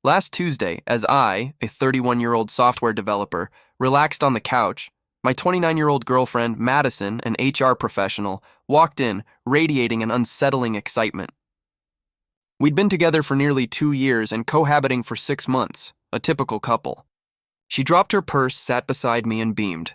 Last Tuesday, as I, a 31-year-old software developer, relaxed on the couch, my 29-year-old girlfriend, Madison, an HR professional, walked in, radiating an unsettling excitement. We'd been together for nearly 2 years and cohabiting for 6 months, a typical couple. She dropped her purse, sat beside me, and beamed.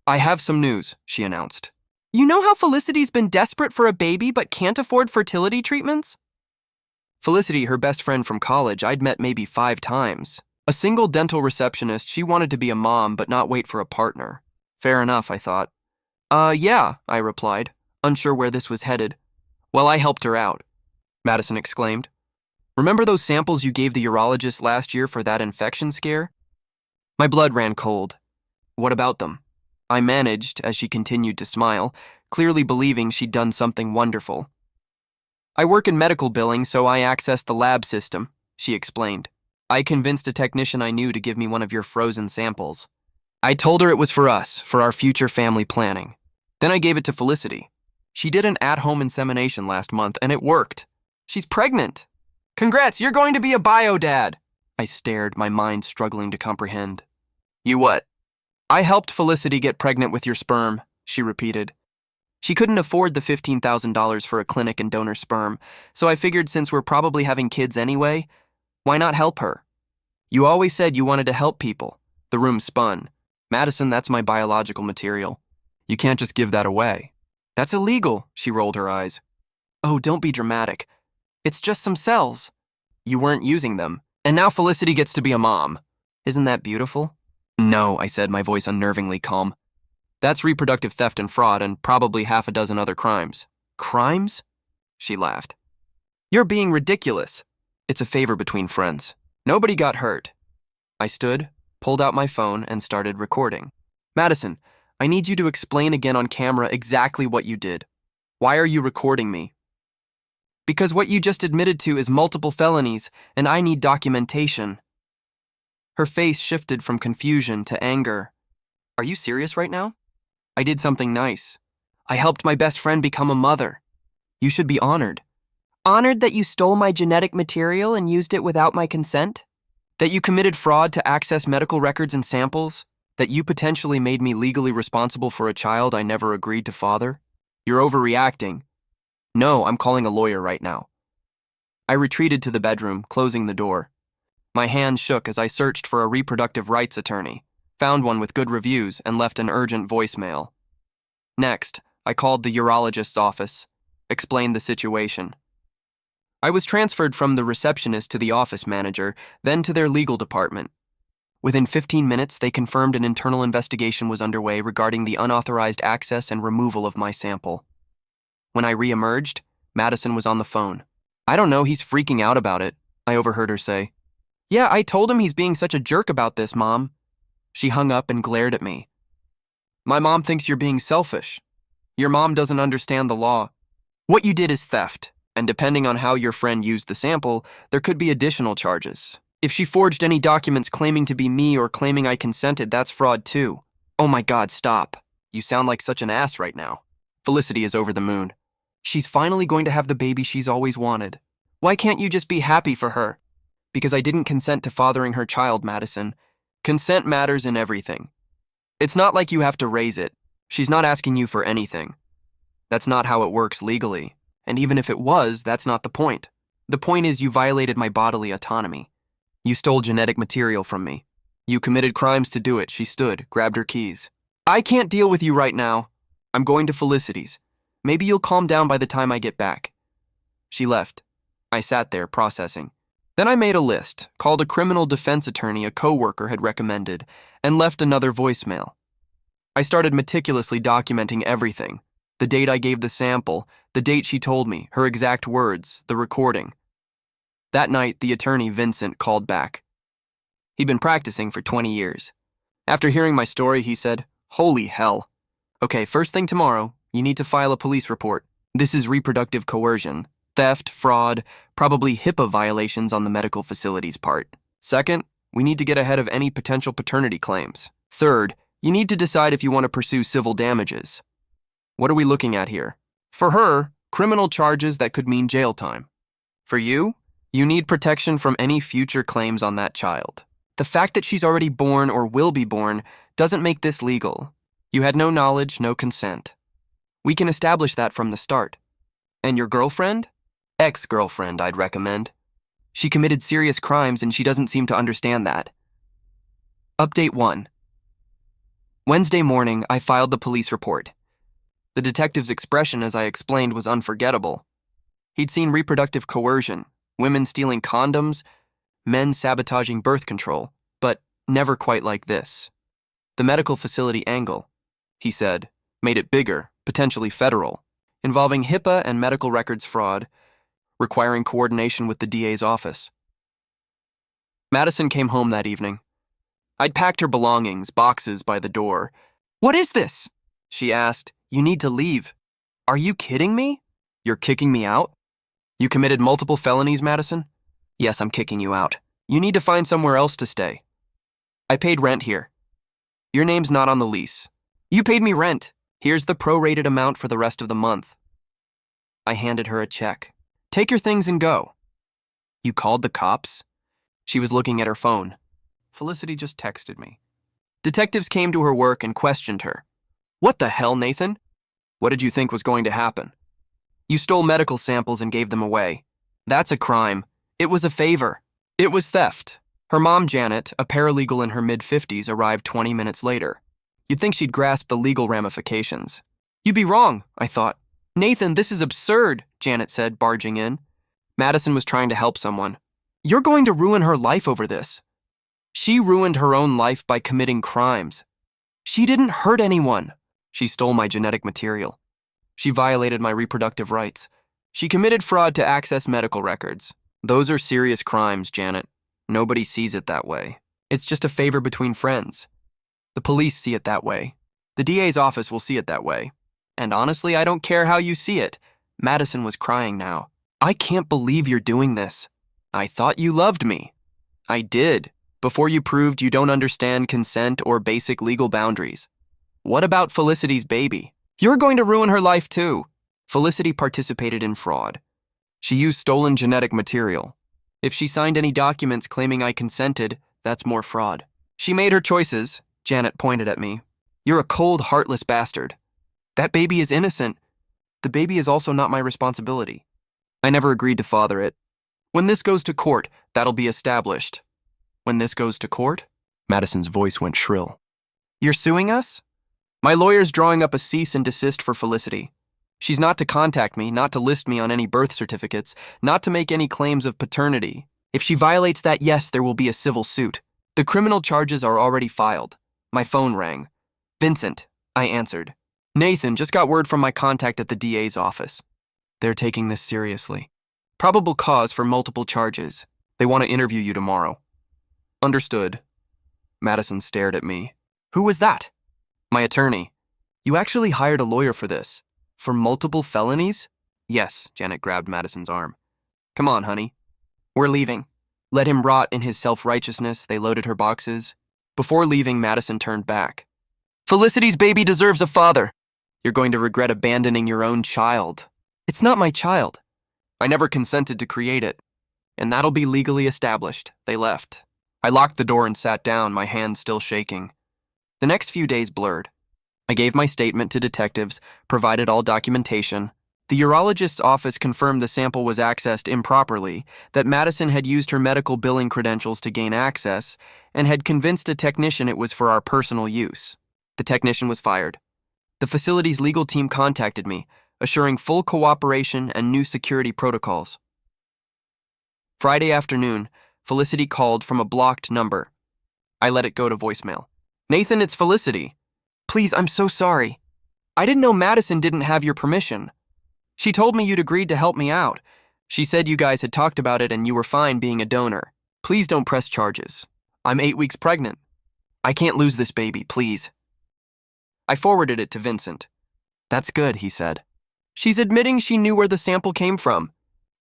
"I have some news," she announced. "You know how Felicity's been desperate for a baby but can't afford fertility treatments?" Felicity, her best friend from college, I'd met maybe 5 times. A single dental receptionist, she wanted to be a mom but not wait for a partner. Fair enough, I thought. Yeah, I replied, unsure where this was headed. "Well, I helped her out," Madison exclaimed. "Remember those samples you gave the urologist last year for that infection scare?" My blood ran cold. "What about them?" I managed, as she continued to smile, clearly believing she'd done something wonderful. "I work in medical billing, so I accessed the lab system," she explained. "I convinced a technician I knew to give me one of your frozen samples. I told her it was for us, for our future family planning. Then I gave it to Felicity. She did an at-home insemination last month, and it worked. She's pregnant. Congrats, you're going to be a bio-dad." I stared, my mind struggling to comprehend. "You what?" "I helped Felicity get pregnant with your sperm," she repeated. She couldn't afford the $15,000 for a clinic and donor sperm, so I figured since we're probably having kids anyway, why not help her? "You always said you wanted to help people." The room spun. "Madison, that's my biological material. You can't just give that away." "That's illegal," she rolled her eyes. "Oh, don't be dramatic. It's just some cells." "You weren't using them, and now Felicity gets to be a mom. Isn't that beautiful?" "No," I said, my voice unnervingly calm. "That's reproductive theft and fraud and probably 6 other crimes." "Crimes?" She laughed. "You're being ridiculous. It's a favor between friends. Nobody got hurt." I stood, pulled out my phone, and started recording. "Madison, I need you to explain again on camera exactly what you did. Why are you recording me?" "Because what you just admitted to is multiple felonies, and I need documentation." Her face shifted from confusion to anger. "Are you serious right now? I did something nice. I helped my best friend become a mother. You should be honored." "Honored that you stole my genetic material and used it without my consent? That you committed fraud to access medical records and samples? That you potentially made me legally responsible for a child I never agreed to father? You're overreacting." "No, I'm calling a lawyer right now." I retreated to the bedroom, closing the door. My hands shook as I searched for a reproductive rights attorney, found one with good reviews, and left an urgent voicemail. Next, I called the urologist's office, explained the situation. I was transferred from the receptionist to the office manager, then to their legal department. Within 15 minutes, they confirmed an internal investigation was underway regarding the unauthorized access and removal of my sample. When I re-emerged, Madison was on the phone. "I don't know, he's freaking out about it," I overheard her say. "Yeah, I told him he's being such a jerk about this, Mom." She hung up and glared at me. "My mom thinks you're being selfish. Your mom doesn't understand the law. What you did is theft, and depending on how your friend used the sample, there could be additional charges. If she forged any documents claiming to be me or claiming I consented, that's fraud too." "Oh my God, stop. You sound like such an ass right now." Felicity is over the moon. She's finally going to have the baby she's always wanted. Why can't you just be happy for her? Because I didn't consent to fathering her child, Madison. Consent matters in everything. It's not like you have to raise it. She's not asking you for anything. That's not how it works legally. And even if it was, that's not the point. The point is you violated my bodily autonomy. You stole genetic material from me. You committed crimes to do it. She stood, grabbed her keys. "I can't deal with you right now. I'm going to Felicity's. Maybe you'll calm down by the time I get back." She left. I sat there, processing. Then I made a list, called a criminal defense attorney a coworker had recommended, and left another voicemail. I started meticulously documenting everything. The date I gave the sample, the date she told me, her exact words, the recording. That night, the attorney, Vincent, called back. He'd been practicing for 20 years. After hearing my story, he said, "Holy hell. Okay, first thing tomorrow, you need to file a police report. This is reproductive coercion. Theft, fraud, probably HIPAA violations on the medical facility's part. Second, we need to get ahead of any potential paternity claims. Third, you need to decide if you want to pursue civil damages." What are we looking at here? For her, criminal charges that could mean jail time. For you, You need protection from any future claims on that child. The fact that she's already born or will be born doesn't make this legal. You had no knowledge, no consent. We can establish that from the start. And your girlfriend? Ex-girlfriend, I'd recommend. She committed serious crimes and she doesn't seem to understand that. Update 1. Wednesday morning, I filed the police report. The detective's expression, as I explained, was unforgettable. He'd seen reproductive coercion, women stealing condoms, men sabotaging birth control, but never quite like this. The medical facility angle, he said, made it bigger, potentially federal, involving HIPAA and medical records fraud, requiring coordination with the DA's office. Madison came home that evening. I'd packed her belongings, boxes by the door. "What is this?" she asked. "You need to leave." "Are you kidding me? You're kicking me out?" "You committed multiple felonies, Madison?" "Yes, I'm kicking you out. You need to find somewhere else to stay." "I paid rent here." "Your name's not on the lease." "You paid me rent. Here's the prorated amount for the rest of the month." I handed her a check. "Take your things and go." "You called the cops?" She was looking at her phone. "Felicity just texted me." Detectives came to her work and questioned her. "What the hell, Nathan? What did you think was going to happen?" "You stole medical samples and gave them away. That's a crime. It was a favor. It was theft." Her mom, Janet, a paralegal in her mid-50s, arrived 20 minutes later. You'd think she'd grasp the legal ramifications. "You'd be wrong," I thought. "Nathan, this is absurd," Janet said, barging in. Madison was trying to help someone. "You're going to ruin her life over this." She ruined her own life by committing crimes. She didn't hurt anyone. She stole my genetic material. She violated my reproductive rights. She committed fraud to access medical records. Those are serious crimes, Janet. Nobody sees it that way. It's just a favor between friends. The police see it that way. The DA's office will see it that way. And honestly, I don't care how you see it. Madison was crying now. "I can't believe you're doing this. I thought you loved me." "I did, before you proved you don't understand consent or basic legal boundaries." "What about Felicity's baby?" "You're going to ruin her life too." Felicity participated in fraud. She used stolen genetic material. If she signed any documents claiming I consented, that's more fraud. She made her choices. Janet pointed at me. "You're a cold, heartless bastard. That baby is innocent. The baby is also not my responsibility. I never agreed to father it. When this goes to court, that'll be established." "When this goes to court?" Madison's voice went shrill. "You're suing us?" "My lawyer's drawing up a cease and desist for Felicity. She's not to contact me, not to list me on any birth certificates, not to make any claims of paternity. If she violates that, yes, there will be a civil suit. The criminal charges are already filed." My phone rang. "Vincent," I answered. "Nathan, just got word from my contact at the DA's office. They're taking this seriously. Probable cause for multiple charges. They want to interview you tomorrow." "Understood." Madison stared at me. "Who was that?" "My attorney." "You actually hired a lawyer for this? For multiple felonies?" "Yes," Janet grabbed Madison's arm. "Come on, honey. We're leaving." Let him rot in his self-righteousness. They loaded her boxes. Before leaving, Madison turned back. "Felicity's baby deserves a father. You're going to regret abandoning your own child." "It's not my child. I never consented to create it. And that'll be legally established." They left. I locked the door and sat down, my hands still shaking. The next few days blurred. I gave my statement to detectives, provided all documentation. The urologist's office confirmed the sample was accessed improperly, that Madison had used her medical billing credentials to gain access, and had convinced a technician it was for our personal use. The technician was fired. The facility's legal team contacted me, assuring full cooperation and new security protocols. Friday afternoon, Felicity called from a blocked number. I let it go to voicemail. "Nathan, it's Felicity. Please, I'm so sorry. I didn't know Madison didn't have your permission. She told me you'd agreed to help me out. She said you guys had talked about it and you were fine being a donor. Please don't press charges. I'm 8 weeks pregnant. I can't lose this baby, please." I forwarded it to Vincent. "That's good," he said. "She's admitting she knew where the sample came from.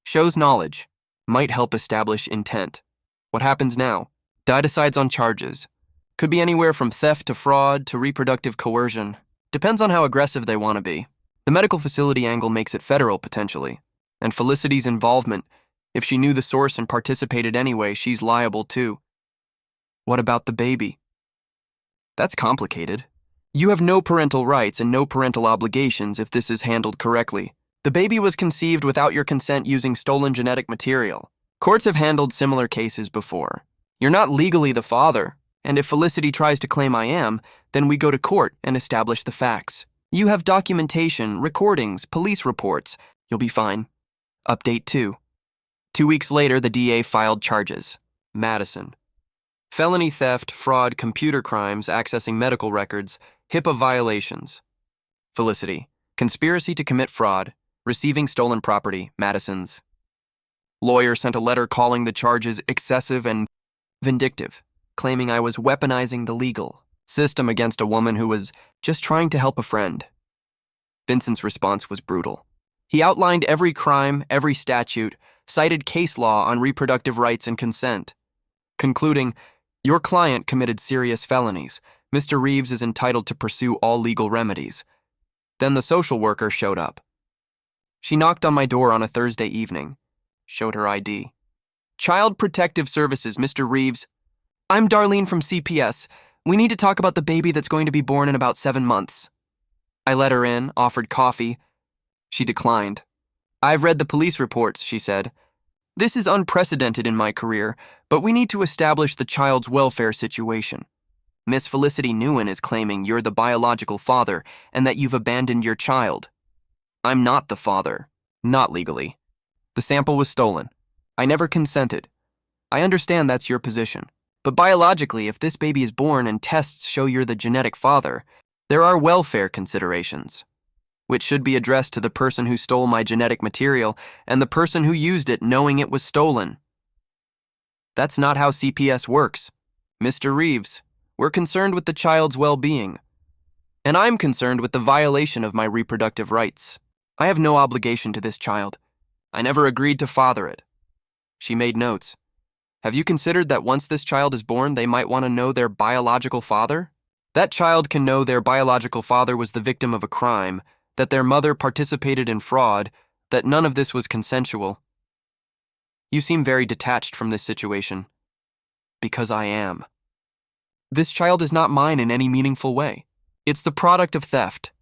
Shows knowledge. Might help establish intent. What happens now? Di decides on charges. Could be anywhere from theft to fraud to reproductive coercion. Depends on how aggressive they want to be. The medical facility angle makes it federal, potentially. And Felicity's involvement, If she knew the source and participated anyway, she's liable too. What about the baby? That's complicated. You have no parental rights and no parental obligations if this is handled correctly. The baby was conceived without your consent using stolen genetic material. Courts have handled similar cases before. You're not legally the father, and if Felicity tries to claim I am, then we go to court and establish the facts. You have documentation, recordings, police reports. You'll be fine. Update 2. 2 weeks later, the DA filed charges. Madison. Felony theft, fraud, computer crimes, accessing medical records, HIPAA violations. Felicity. Conspiracy to commit fraud, receiving stolen property, Madison's. Lawyer sent a letter calling the charges excessive and vindictive, claiming I was weaponizing the legal system against a woman who was just trying to help a friend. Vincent's response was brutal. He outlined every crime, every statute, cited case law on reproductive rights and consent, concluding, your client committed serious felonies. Mr. Reeves is entitled to pursue all legal remedies. Then the social worker showed up. She knocked on my door on a Thursday evening, showed her ID. Child Protective Services, Mr. Reeves. I'm Darlene from CPS. We need to talk about the baby that's going to be born in about 7 months. I let her in, offered coffee. She declined. I've read the police reports, she said. This is unprecedented in my career, but we need to establish the child's welfare situation. Miss Felicity Nguyen is claiming you're the biological father and that you've abandoned your child. I'm not the father, not legally. The sample was stolen. I never consented. I understand that's your position, but biologically, if this baby is born and tests show you're the genetic father, there are welfare considerations, which should be addressed to the person who stole my genetic material and the person who used it knowing it was stolen. That's not how CPS works. Mr. Reeves, we're concerned with the child's well-being, and I'm concerned with the violation of my reproductive rights. I have no obligation to this child. I never agreed to father it. She made notes. Have you considered that once this child is born, they might want to know their biological father? That child can know their biological father was the victim of a crime, that their mother participated in fraud, that none of this was consensual. You seem very detached from this situation. Because I am. This child is not mine in any meaningful way. It's the product of theft.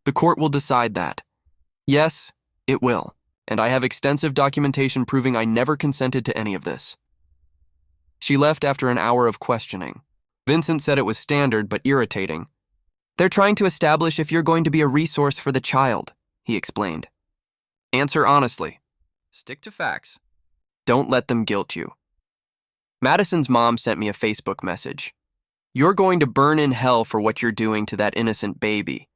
The court will decide that. Yes, it will. And I have extensive documentation proving I never consented to any of this. She left after an hour of questioning. Vincent said it was standard but irritating. They're trying to establish if you're going to be a resource for the child, he explained. Answer honestly. Stick to facts. Don't let them guilt you. Madison's mom sent me a Facebook message. You're going to burn in hell for what you're doing to that innocent baby.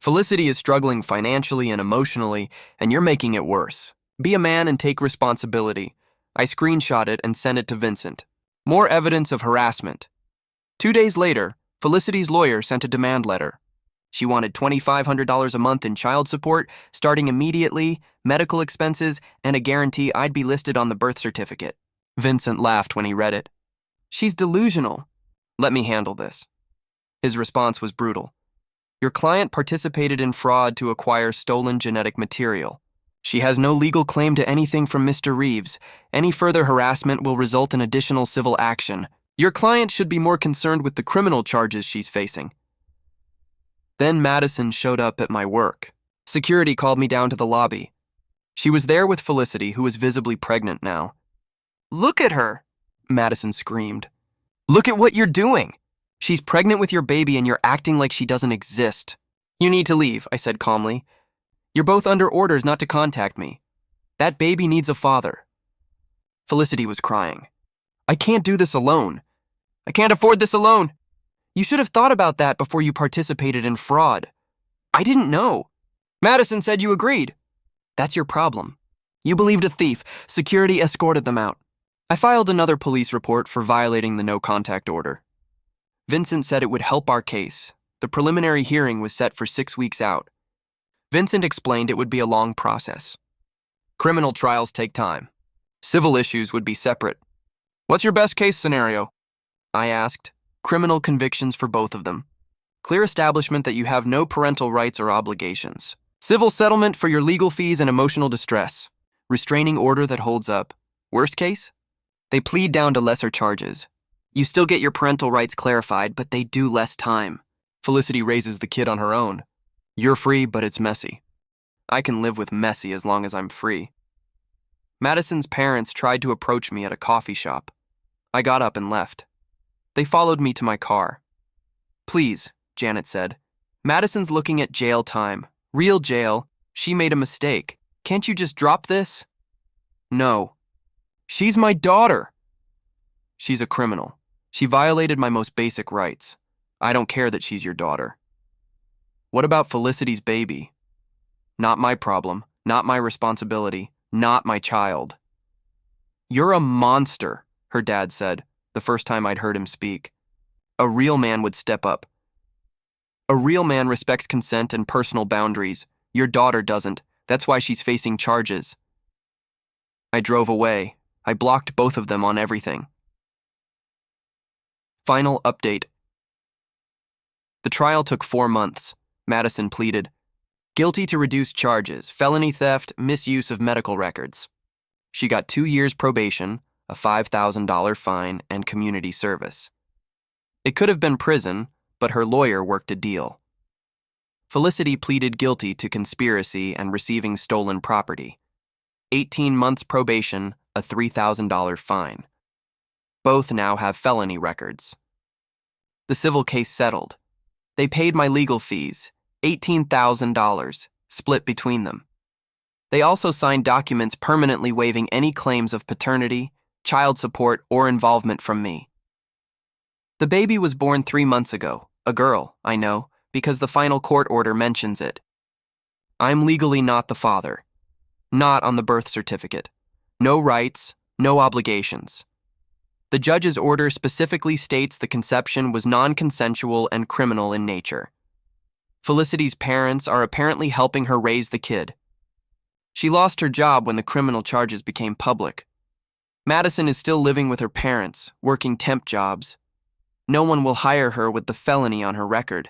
Felicity is struggling financially and emotionally, and you're making it worse. Be a man and take responsibility. I screenshot it and sent it to Vincent. More evidence of harassment. 2 days later, Felicity's lawyer sent a demand letter. She wanted $2,500 a month in child support, starting immediately, medical expenses, and a guarantee I'd be listed on the birth certificate. Vincent laughed when he read it. She's delusional. Let me handle this. His response was brutal. Your client participated in fraud to acquire stolen genetic material. She has no legal claim to anything from Mr. Reeves. Any further harassment will result in additional civil action. Your client should be more concerned with the criminal charges she's facing. Then Madison showed up at my work. Security called me down to the lobby. She was there with Felicity, who was visibly pregnant now. Look at her, Madison screamed. Look at what you're doing. She's pregnant with your baby and you're acting like she doesn't exist. You need to leave, I said calmly. You're both under orders not to contact me. That baby needs a father. Felicity was crying. I can't do this alone. I can't afford this alone. You should have thought about that before you participated in fraud. I didn't know. Madison said you agreed. That's your problem. You believed a thief. Security escorted them out. I filed another police report for violating the no-contact order. Vincent said it would help our case. The preliminary hearing was set for 6 weeks out. Vincent explained it would be a long process. Criminal trials take time. Civil issues would be separate. What's your best case scenario? I asked. Criminal convictions for both of them. Clear establishment that you have no parental rights or obligations. Civil settlement for your legal fees and emotional distress. Restraining order that holds up. Worst case? They plead down to lesser charges. You still get your parental rights clarified, but they do less time. Felicity raises the kid on her own. You're free, but it's messy. I can live with messy as long as I'm free. Madison's parents tried to approach me at a coffee shop. I got up and left. They followed me to my car. Please, Janet said. Madison's looking at jail time. Real jail. She made a mistake. Can't you just drop this? No. She's my daughter. She's a criminal. She violated my most basic rights. I don't care that she's your daughter. What about Felicity's baby? Not my problem, not my responsibility, not my child. You're a monster, her dad said, the first time I'd heard him speak. A real man would step up. A real man respects consent and personal boundaries. Your daughter doesn't. That's why she's facing charges. I drove away. I blocked both of them on everything. Final update. The trial took 4 months. Madison pleaded. Guilty to reduced charges, felony theft, misuse of medical records. She got 2 years probation, a $5,000 fine, and community service. It could have been prison, but her lawyer worked a deal. Felicity pleaded guilty to conspiracy and receiving stolen property. 18 months probation, a $3,000 fine. Both now have felony records. The civil case settled. They paid my legal fees, $18,000, split between them. They also signed documents permanently waiving any claims of paternity, child support, or involvement from me. The baby was born 3 months ago, a girl, I know, because the final court order mentions it. I'm legally not the father. Not on the birth certificate. No rights, no obligations. The judge's order specifically states the conception was non-consensual and criminal in nature. Felicity's parents are apparently helping her raise the kid. She lost her job when the criminal charges became public. Madison is still living with her parents, working temp jobs. No one will hire her with the felony on her record.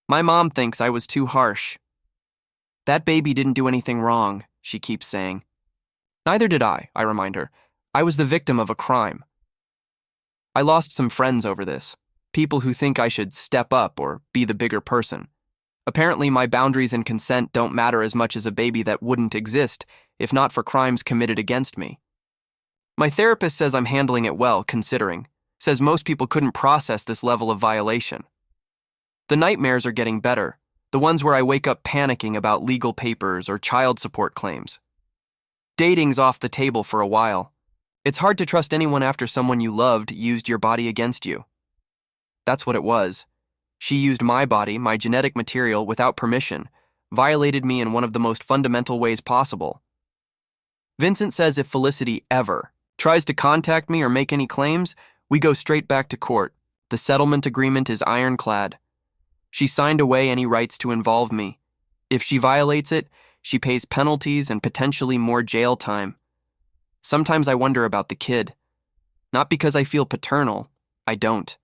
My mom thinks I was too harsh. That baby didn't do anything wrong, she keeps saying. Neither did I remind her. I was the victim of a crime. I lost some friends over this, people who think I should step up or be the bigger person. Apparently, my boundaries and consent don't matter as much as a baby that wouldn't exist if not for crimes committed against me. My therapist says I'm handling it well, considering. Says most people couldn't process this level of violation. The nightmares are getting better, the ones where I wake up panicking about legal papers or child support claims. Dating's off the table for a while. It's hard to trust anyone after someone you loved used your body against you. That's what it was. She used my body, my genetic material, without permission, violated me in one of the most fundamental ways possible. Vincent says if Felicity ever tries to contact me or make any claims, we go straight back to court. The settlement agreement is ironclad. She signed away any rights to involve me. If she violates it, she pays penalties and potentially more jail time. Sometimes I wonder about the kid. Not because I feel paternal, I don't.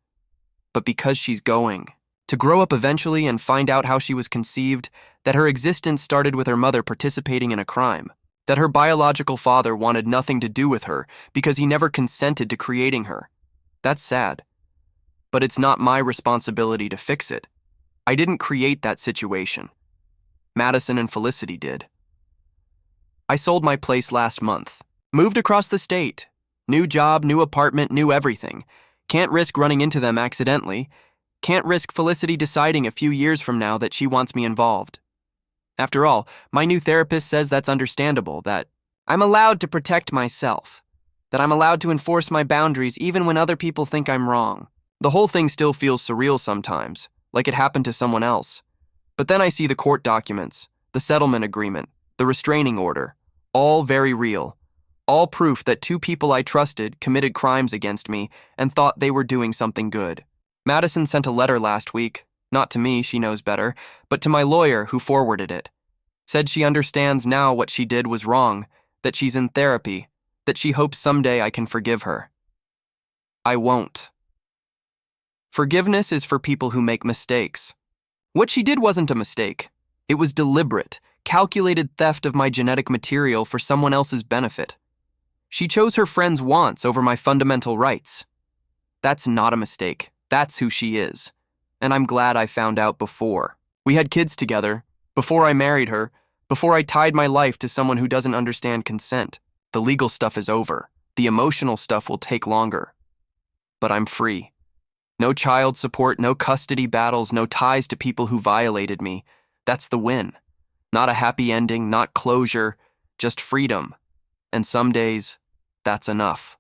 But because she's going. To grow up eventually and find out how she was conceived, that her existence started with her mother participating in a crime, that her biological father wanted nothing to do with her because he never consented to creating her. That's sad. But it's not my responsibility to fix it. I didn't create that situation. Madison and Felicity did. I sold my place last month. Moved across the state. New job, new apartment, new everything. Can't risk running into them accidentally. Can't risk Felicity deciding a few years from now that she wants me involved. After all, my new therapist says that's understandable, that I'm allowed to protect myself, that I'm allowed to enforce my boundaries even when other people think I'm wrong. The whole thing still feels surreal sometimes, like it happened to someone else. But then I see the court documents, the settlement agreement, the restraining order, all very real. All proof that 2 people I trusted committed crimes against me and thought they were doing something good. Madison sent a letter last week, not to me, she knows better, but to my lawyer who forwarded it. Said she understands now what she did was wrong, that she's in therapy, that she hopes someday I can forgive her. I won't. Forgiveness is for people who make mistakes. What she did wasn't a mistake. It was deliberate, calculated theft of my genetic material for someone else's benefit. She chose her friends' wants over my fundamental rights. That's not a mistake. That's who she is. And I'm glad I found out before. We had kids together, before I married her, before I tied my life to someone who doesn't understand consent. The legal stuff is over. The emotional stuff will take longer. But I'm free. No child support, no custody battles, no ties to people who violated me. That's the win. Not a happy ending, not closure, just freedom. And some days, that's enough.